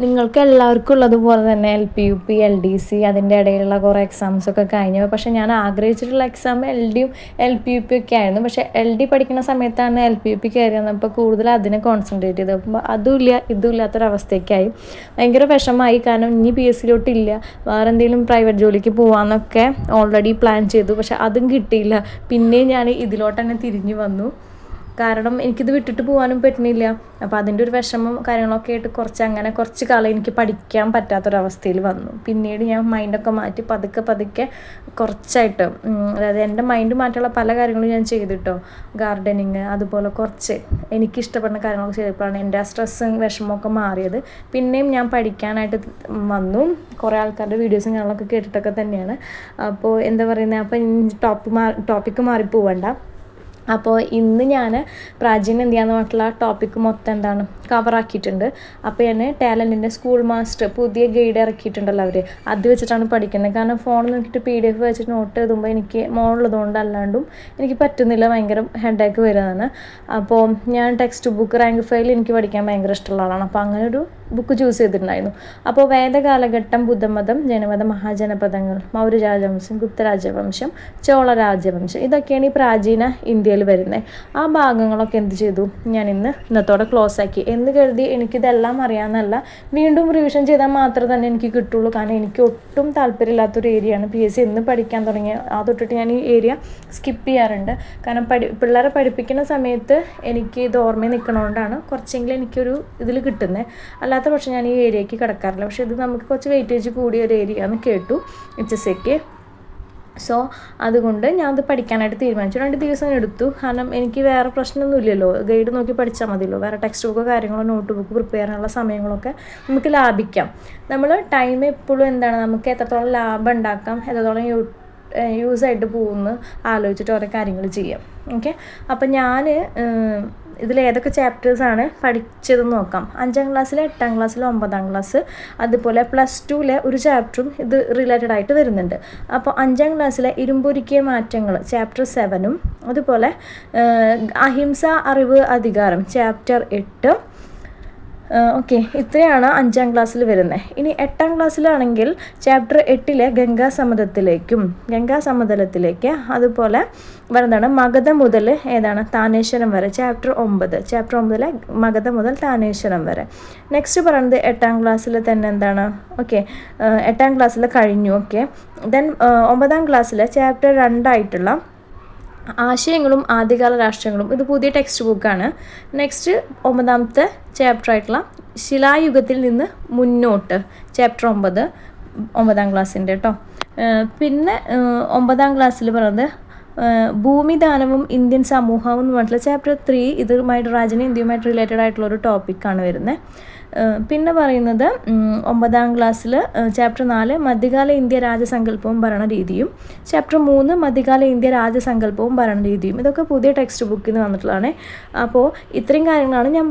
നിങ്ങൾക്ക് എല്ലാവർക്കും ഉള്ളതുപോലെ തന്നെ LP UP LDC അതിൻ്റെ ഇടയിലുള്ള കുറേ എക്സാംസൊക്കെ കഴിഞ്ഞു. പക്ഷേ ഞാൻ ആഗ്രഹിച്ചിട്ടുള്ള എക്സാം LDയും LP UP ഒക്കെ ആയിരുന്നു. പക്ഷേ LD പഠിക്കുന്ന സമയത്താണ് LP UP കയറി വന്നപ്പോൾ കൂടുതൽ അതിനെ കോൺസെൻട്രേറ്റ് ചെയ്തത്. അപ്പോൾ അതുമില്ല ഇതും ഇല്ലാത്തൊരവസ്ഥയ്ക്കായി ഭയങ്കര വിഷമമായി. കാരണം ഇനി PSCയിലോട്ടില്ല, വേറെ എന്തെങ്കിലും പ്രൈവറ്റ് ജോലിക്ക് പോകാമെന്നൊക്കെ ഓൾറെഡി പ്ലാൻ ചെയ്തു. പക്ഷെ അതും കിട്ടിയില്ല. പിന്നെയും ഞാൻ ഇതിലോട്ട് തന്നെ തിരിഞ്ഞു വന്നു. കാരണം എനിക്കിത് വിട്ടിട്ട് പോകാനും പറ്റുന്നില്ല. അപ്പോൾ അതിൻ്റെ ഒരു വിഷമം കാര്യങ്ങളൊക്കെ ആയിട്ട് കുറച്ച് കാലം എനിക്ക് പഠിക്കാൻ പറ്റാത്തൊരവസ്ഥയിൽ വന്നു. പിന്നീട് ഞാൻ മൈൻഡൊക്കെ മാറ്റി പതുക്കെ കുറച്ചായിട്ട്, അതായത് എൻ്റെ മൈൻഡ് മാറ്റാനുള്ള പല കാര്യങ്ങളും ഞാൻ ചെയ്തിട്ടോ. ഗാർഡനിങ്, അതുപോലെ കുറച്ച് എനിക്കിഷ്ടപ്പെടുന്ന കാര്യങ്ങളൊക്കെ ചെയ്തപ്പോഴാണ് എൻ്റെ ആ സ്ട്രെസ്സും വിഷമമൊക്കെ മാറിയത്. പിന്നെയും ഞാൻ പഠിക്കാനായിട്ട് വന്നു. കുറേ ആൾക്കാരുടെ വീഡിയോസും കാര്യങ്ങളൊക്കെ കേട്ടിട്ടൊക്കെ തന്നെയാണ്. അപ്പോൾ എന്താ പറയുന്നത്, അപ്പോൾ ടോപ്പിക്ക് മാറിപ്പോവണ്ട. അപ്പോൾ ഇന്ന് ഞാൻ പ്രാചീന ഇന്ത്യ പറഞ്ഞിട്ടുള്ള ടോപ്പിക്ക് മൊത്തം എന്താണ് കവറാക്കിയിട്ടുണ്ട്. അപ്പോൾ ഞാൻ ടാലൻറ്റിൻ്റെ സ്കൂൾ മാസ്റ്റർ പുതിയ ഗൈഡ് ഇറക്കിയിട്ടുണ്ടല്ലോ അവർ, അത് വെച്ചിട്ടാണ് പഠിക്കുന്നത്. കാരണം ഫോൺ നോക്കിയിട്ട് PDF വെച്ചിട്ട് നോട്ട് എഴുതുമ്പോൾ എനിക്ക് മോളുള്ളതുകൊണ്ട് അല്ലാണ്ടും എനിക്ക് പറ്റുന്നില്ല, ഭയങ്കര ഹെഡേക്ക് വരുന്നതാണ്. അപ്പോൾ ഞാൻ ടെക്സ്റ്റ് ബുക്ക് റാങ്ക് ഫയൽ എനിക്ക് പഠിക്കാൻ ഭയങ്കര ഇഷ്ടമുള്ള ആളാണ്. അപ്പോൾ അങ്ങനെ ഒരു ബുക്ക് ചൂസ് ചെയ്തിട്ടുണ്ടായിരുന്നു. അപ്പോൾ വേദകാലഘട്ടം, ബുദ്ധമതം, ജനമത, മഹാജനപദങ്ങൾ, മൗര്യ രാജവംശം, ഗുപ്ത രാജവംശം, ചോള രാജവംശം, ഇതൊക്കെയാണ് ഈ പ്രാചീന ഇന്ത്യയിൽ വരുന്നത്. ആ ഭാഗങ്ങളൊക്കെ എന്ത് ചെയ്തു, ഞാൻ ഇന്നത്തോടെ ക്ലോസ് ആക്കി എന്ന് കരുതി എനിക്കിതെല്ലാം അറിയാമെന്നല്ല, വീണ്ടും റിവിഷൻ ചെയ്താൽ മാത്രമേ തന്നെ എനിക്ക് കിട്ടുള്ളൂ. കാരണം എനിക്ക് ഒട്ടും താല്പര്യമില്ലാത്തൊരു ഏരിയയാണ് PSC. എന്ന് പഠിക്കാൻ തുടങ്ങിയ ആ തൊട്ടിട്ട് ഞാൻ ഈ ഏരിയ സ്കിപ്പ് ചെയ്യാറുണ്ട്. കാരണം പിള്ളേരെ പഠിപ്പിക്കുന്ന സമയത്ത് എനിക്ക് ഇത് ഓർമ്മയിൽ നിൽക്കണോണ്ടാണ് കുറച്ചെങ്കിലും എനിക്കൊരു ഇതിൽ കിട്ടുന്നത്. അല്ലാത്ത പക്ഷേ ഞാൻ ഈ ഏരിയയ്ക്ക് കിടക്കാറില്ല. പക്ഷേ ഇത് നമുക്ക് കുറച്ച് വെയിറ്റേജ് കൂടിയ ഒരു ഏരിയ എന്ന് കേട്ടു HSCക്ക്. സോ അതുകൊണ്ട് ഞാനത് പഠിക്കാനായിട്ട് തീരുമാനിച്ചു. 2 ദിവസം എടുത്തു. കാരണം എനിക്ക് വേറെ പ്രശ്നമൊന്നുമില്ലല്ലോ, ഗൈഡ് നോക്കി പഠിച്ചാൽ മതിയല്ലോ. വേറെ ടെക്സ്റ്റ് ബുക്കോ കാര്യങ്ങളോ നോട്ട് ബുക്ക് പ്രിപ്പയർ ചെയ്യാനുള്ള സമയങ്ങളൊക്കെ നമുക്ക് ലാഭിക്കാം. നമ്മൾ ടൈം എപ്പോഴും എന്താണ്, നമുക്ക് എത്രത്തോളം ലാഭം ഉണ്ടാക്കാം, എത്രത്തോളം യൂസായിട്ട് പോകുമെന്ന് ആലോചിച്ചിട്ട് ഓരോ കാര്യങ്ങൾ ചെയ്യാം. ഓക്കെ, അപ്പം ഞാൻ ഇതിലേതൊക്കെ ചാപ്റ്റേഴ്സാണ് പഠിച്ചതെന്ന് നോക്കാം. 5ാം ക്ലാസ്സിൽ, 8ാം ക്ലാസ്സിൽ, 9ാം ക്ലാസ്, അതുപോലെ +2 ഒരു ചാപ്റ്ററും ഇത് റിലേറ്റഡ് ആയിട്ട് വരുന്നുണ്ട്. അപ്പോൾ 5ാം ക്ലാസ്സിലെ ഇരുമ്പൊരുക്കിയ മാറ്റങ്ങൾ ചാപ്റ്റർ 7ഉം, അതുപോലെ അഹിംസ, അറിവ്, അധികാരം ചാപ്റ്റർ 8. ഓക്കെ, ഇത്രയാണ് 5ാം ക്ലാസ്സിൽ വരുന്നത്. ഇനി 8ാം ക്ലാസ്സിലാണെങ്കിൽ ചാപ്റ്റർ 8 ഗംഗാസമതലത്തിലേക്ക്, അതുപോലെ വരുന്നതാണ് മഗധ മുതൽ ഏതാണ് താനേശ്വരം വരെ ചാപ്റ്റർ 9 മഗധ മുതൽ താനേശ്വരം വരെ. നെക്സ്റ്റ് പറയുന്നത് 8ാം ക്ലാസ്സിൽ തന്നെ എന്താണ്, ഓക്കെ 8ാം ക്ലാസ്സിൽ കഴിഞ്ഞു. ഓക്കെ, ദെൻ 9ാം ക്ലാസ്സിൽ ചാപ്റ്റർ 2 ആശയങ്ങളും ആദ്യകാല രാഷ്ട്രങ്ങളും, ഇത് പുതിയ ടെക്സ്റ്റ് ബുക്കാണ്. നെക്സ്റ്റ് 9ാമത്തെ ചാപ്റ്റർ ആയിട്ടുള്ള ശിലായുഗത്തിൽ നിന്ന് മുന്നോട്ട് ചാപ്റ്റർ 9ാം ക്ലാസ്സിൻ്റെ കേട്ടോ. പിന്നെ 9ാം ക്ലാസ്സിൽ പറയുന്നത് ഭൂമിദാനവും ഇന്ത്യൻ സമൂഹവും എന്ന് പറഞ്ഞിട്ടുള്ള ചാപ്റ്റർ 3, ഇതുമായിട്ട് പ്രാചീന ഇന്ത്യയുമായിട്ട് റിലേറ്റഡ് ആയിട്ടുള്ളൊരു ടോപ്പിക്കാണ് വരുന്നത്. പിന്നെ പറയുന്നത് 9ാം ക്ലാസ്സിൽ ചാപ്റ്റർ 4 മധ്യകാല ഇന്ത്യ രാജസങ്കല്പവും ഭരണരീതിയും, ചാപ്റ്റർ 3 മധ്യകാല ഇന്ത്യ രാജസങ്കല്പവും ഭരണരീതിയും. ഇതൊക്കെ പുതിയ ടെക്സ്റ്റ് ബുക്കിൽ നിന്ന് വന്നിട്ടുള്ളതാണ്. അപ്പോൾ ഇത്രയും കാര്യങ്ങളാണ് ഞാൻ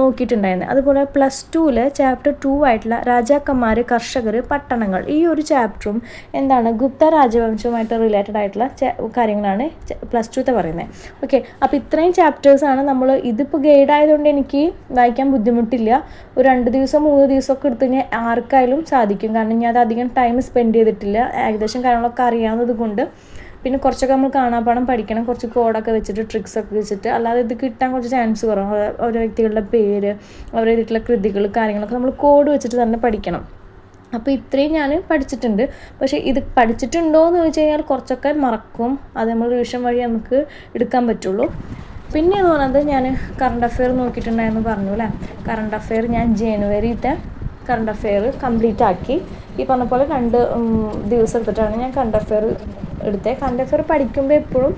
നോക്കിയിട്ടുണ്ടായിരുന്നത്. അതുപോലെ +2 ചാപ്റ്റർ 2 ആയിട്ടുള്ള രാജാക്കന്മാർ, കർഷകർ, പട്ടണങ്ങൾ, ഈ ഒരു ചാപ്റ്ററും എന്താണ് ഗുപ്ത രാജവംശവുമായിട്ട് റിലേറ്റഡ് ആയിട്ടുള്ള കാര്യങ്ങളാണ് +2 പറയുന്നത്. ഓക്കെ, അപ്പോൾ ഇത്രയും ചാപ്റ്റേഴ്സാണ് നമ്മൾ. ഇതിപ്പോൾ ഗൈഡ് ആയതുകൊണ്ട് എനിക്ക് വായിക്കാൻ ബുദ്ധിമുട്ടില്ല. ഒരു 2 ദിവസം 3 ദിവസമൊക്കെ എടുത്ത് കഴിഞ്ഞാൽ ആർക്കായാലും സാധിക്കും. കാരണം ഞാൻ അത് അധികം ടൈം സ്പെൻഡ് ചെയ്തിട്ടില്ല, ഏകദേശം കാര്യങ്ങളൊക്കെ അറിയാവുന്നത് കൊണ്ട്. പിന്നെ കുറച്ചൊക്കെ നമ്മൾ കാണാപ്പാഠം പഠിക്കണം, കുറച്ച് കോഡൊക്കെ വെച്ചിട്ട് ട്രിക്സൊക്കെ വെച്ചിട്ട്. അല്ലാതെ ഇത് കിട്ടാൻ കുറച്ച് ചാൻസ് കുറവാണ്. ഓരോ വ്യക്തികളുടെ പേര്, അവർ എഴുതിയിട്ടുള്ള കൃതികൾ, കാര്യങ്ങളൊക്കെ നമ്മൾ കോഡ് വെച്ചിട്ട് തന്നെ പഠിക്കണം. അപ്പോൾ ഇത്രയും ഞാൻ പഠിച്ചിട്ടുണ്ട്. പക്ഷേ ഇത് പഠിച്ചിട്ടുണ്ടോ എന്ന് ചോദിച്ചു കഴിഞ്ഞാൽ കുറച്ചൊക്കെ മറക്കും. അത് നമ്മൾ റിവിഷൻ വഴി നമുക്ക് എടുക്കാൻ പറ്റുള്ളൂ. പിന്നെ എന്ന് പറയുന്നത് ഞാൻ കറണ്ട് അഫെയർ നോക്കിയിട്ടുണ്ടായിരുന്നു പറഞ്ഞു അല്ലേ. കറണ്ട് അഫെയർ ഞാൻ ജനുവരിത്തെ കറണ്ട് അഫെയർ കംപ്ലീറ്റ് ആക്കി. ഈ പറഞ്ഞ പോലെ 2 ദിവസം എടുത്തിട്ടാണ് ഞാൻ കറണ്ട് അഫെയർ എടുത്തത്. കറണ്ട് അഫെയർ പഠിക്കുമ്പോൾ എപ്പോഴും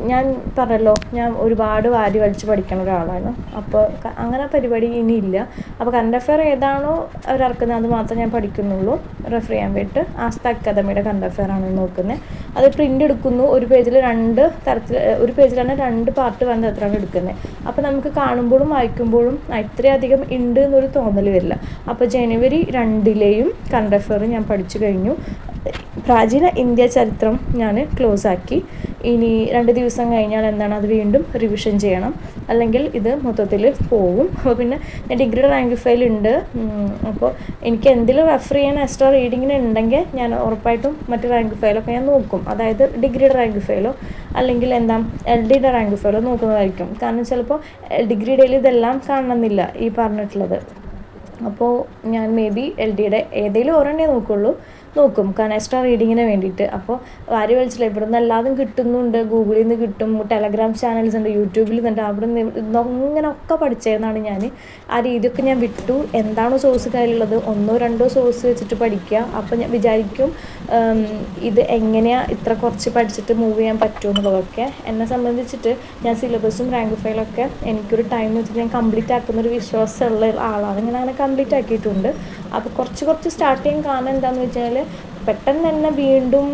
ഞാൻ പറഞ്ഞല്ലോ, ഞാൻ ഒരുപാട് വാരി വലിച്ച് പഠിക്കുന്ന ഒരാളാണ്. അപ്പോൾ അങ്ങനെ പരിപാടി ഇനിയില്ല. അപ്പോൾ കറണ്ട് അഫെയർ ഏതാണോ അവരിറക്കുന്നത് അത് മാത്രമേ ഞാൻ പഠിക്കുന്നുള്ളൂ. റെഫർ ചെയ്യാൻ വേണ്ടിയിട്ട് ആസ്ത അക്കാദമിയുടെ കറണ്ട് അഫെയർ ആണ് നോക്കുന്നത്. അത് പ്രിൻ്റ് എടുക്കുന്നു. ഒരു പേജിൽ 2 തരത്തിൽ, ഒരു പേജിലാണ് 2 പാർട്ട് വന്ന തരത്തിലാണ് എടുക്കുന്നത്. അപ്പോൾ നമുക്ക് കാണുമ്പോഴും വായിക്കുമ്പോഴും ഇത്രയധികം ഉണ്ട് എന്നൊരു തോന്നൽ വരില്ല. അപ്പോൾ ജനുവരി 2 കറണ്ട് അഫെയർ ഞാൻ പഠിച്ചു കഴിഞ്ഞു. പ്രാചീന ഇന്ത്യ ചരിത്രം ഞാൻ ക്ലോസ് ആക്കി. ഇനി 2 ദിവസം കഴിഞ്ഞാൽ എന്താണ് അത് വീണ്ടും റിവിഷൻ ചെയ്യണം, അല്ലെങ്കിൽ ഇത് മൊത്തത്തിൽ പോവും. അപ്പോൾ പിന്നെ ഞാൻ ഡിഗ്രിയുടെ റാങ്ക് ഫയൽ ഉണ്ട്. അപ്പോൾ എനിക്ക് എന്തെങ്കിലും റെഫർ ചെയ്യാൻ എക്സ്ട്രാ റീഡിങ്ങിന് ഉണ്ടെങ്കിൽ ഞാൻ ഉറപ്പായിട്ടും മറ്റ് റാങ്ക് ഫയലൊക്കെ ഞാൻ നോക്കും. അതായത് ഡിഗ്രിയുടെ റാങ്ക് ഫയലോ അല്ലെങ്കിൽ എന്താ LDയുടെ റാങ്ക് ഫയലോ നോക്കുന്നതായിരിക്കും. കാരണം ചിലപ്പോൾ ഡിഗ്രിയുടെയിൽ ഇതെല്ലാം കാണണമെന്നില്ല ഈ പറഞ്ഞിട്ടുള്ളത്. അപ്പോൾ ഞാൻ മേ ബി LDയുടെ ഏതെങ്കിലും ഒരെണ്ണേ നോക്കും, കാരണം എക്സ്ട്രാ റീഡിങ്ങിന് വേണ്ടിയിട്ട്. അപ്പോൾ വാരി വലിച്ചില്ല, ഇവിടെ നിന്ന് എല്ലാതും കിട്ടുന്നുണ്ട്, ഗൂഗിളിൽ നിന്ന് കിട്ടും, ടെലഗ്രാം ചാനൽസ് ഉണ്ട്, യൂട്യൂബിൽ നിന്നുണ്ട്, അവിടെ നിന്ന് ഇങ്ങനെയൊക്കെ പഠിച്ചതെന്നാണ് ഞാൻ. ആ രീതിയൊക്കെ ഞാൻ വിട്ടു. എന്താണോ സോഴ്സ് കയ്യിലുള്ളത് 1-2 സോഴ്സ് വെച്ചിട്ട് പഠിക്കുക. അപ്പോൾ ഞാൻ വിചാരിക്കും ഇത് എങ്ങനെയാണ് ഇത്ര കുറച്ച് പഠിച്ചിട്ട് മൂവ് ചെയ്യാൻ പറ്റുമെന്നുള്ളതൊക്കെ. എന്നെ സംബന്ധിച്ചിട്ട് ഞാൻ സിലബസും റാങ്ക് ഫയലൊക്കെ എനിക്കൊരു ടൈം വെച്ചിട്ട് ഞാൻ കംപ്ലീറ്റ് ആക്കുന്നൊരു വിശ്വാസമുള്ള ആളാണ്. ഞാൻ അങ്ങനെ കംപ്ലീറ്റ് ആക്കിയിട്ടുണ്ട്. അപ്പോൾ കുറച്ച് സ്റ്റാർട്ട് ചെയ്യാൻ കാരണം എന്താണെന്ന് വെച്ചാൽ പെട്ടെന്ന് തന്നെ വീണ്ടും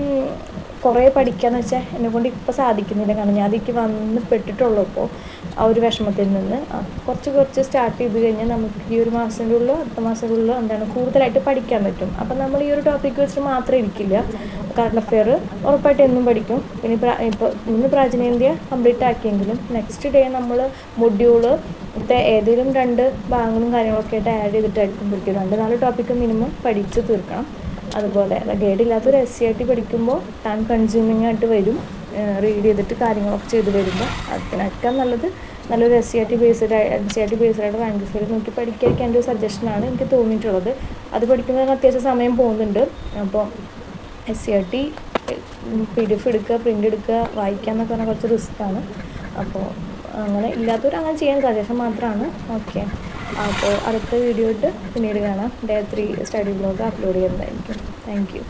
കുറേ പഠിക്കാമെന്ന് വെച്ചാൽ എന്നെക്കൊണ്ട് ഇപ്പോൾ സാധിക്കുന്നില്ല. കാരണം ഞാൻ അതിലേക്ക് വന്ന് പെട്ടിട്ടുള്ളൂ ഇപ്പോൾ ആ ഒരു വിഷമത്തിൽ നിന്ന്. കുറച്ച് സ്റ്റാർട്ട് ചെയ്ത് കഴിഞ്ഞാൽ നമുക്ക് ഈ ഒരു മാസത്തിനുള്ളിലോ അടുത്ത മാസത്തിനുള്ളിലോ എന്താണ് കൂടുതലായിട്ട് പഠിക്കാൻ പറ്റും. അപ്പം നമ്മൾ ഈ ഒരു ടോപ്പിക്ക് വെച്ചിട്ട് മാത്രം ഇരിക്കില്ല. കറണ്ട് അഫെയർ ഉറപ്പായിട്ട് എന്നും പഠിക്കും. പിന്നെ ഇപ്പോൾ ഇന്ന് പ്രാചീന ഇന്ത്യ കംപ്ലീറ്റ് ആക്കിയെങ്കിലും നെക്സ്റ്റ് ഡേ നമ്മൾ മൊഡ്യൂള് ഏതെങ്കിലും 2 ഭാഗങ്ങളും കാര്യങ്ങളൊക്കെ ആയിട്ട് ആഡ് ചെയ്തിട്ടായിരിക്കും പഠിക്കും. 2-4 ടോപ്പിക്ക് മിനിമം പഠിച്ച് തീർക്കണം. അതുപോലെ ഗൈഡില്ലാത്തൊരു SCRT പഠിക്കുമ്പോൾ ടൈം കൺസ്യൂമിങ് ആയിട്ട് വരും. റീഡ് ചെയ്തിട്ട് കാര്യങ്ങളൊക്കെ ചെയ്ത് വരുമ്പോൾ അതിനൊക്കെ നല്ലൊരു NCERT ബേസ്ഡായിട്ട് റാങ്ക് ഫയൽ നോക്കി പഠിക്കാതിരിക്കാൻ എൻ്റെ ഒരു സജഷനാണ് എനിക്ക് തോന്നിയിട്ടുള്ളത്. അത് പഠിക്കുന്നതിന് അത്യാവശ്യം സമയം പോകുന്നുണ്ട്. അപ്പോൾ SCRT PDF എടുക്കുക, പ്രിൻ്റ് എടുക്കുക, വായിക്കുക എന്നൊക്കെ പറഞ്ഞാൽ കുറച്ച് റിസ്ക്കാണ്. അപ്പോൾ അങ്ങനെ ഇല്ലാത്തവർ അങ്ങനെ ചെയ്യാൻ സജഷൻ മാത്രമാണ്. ഓക്കെ, അപ്പോൾ അടുത്ത വീഡിയോ ഇട്ട് പിന്നീട് കാണാം. Day 3 സ്റ്റഡി ബ്ലോഗ് അപ്ലോഡ് ചെയ്യുന്നതായിരിക്കും. Thank you.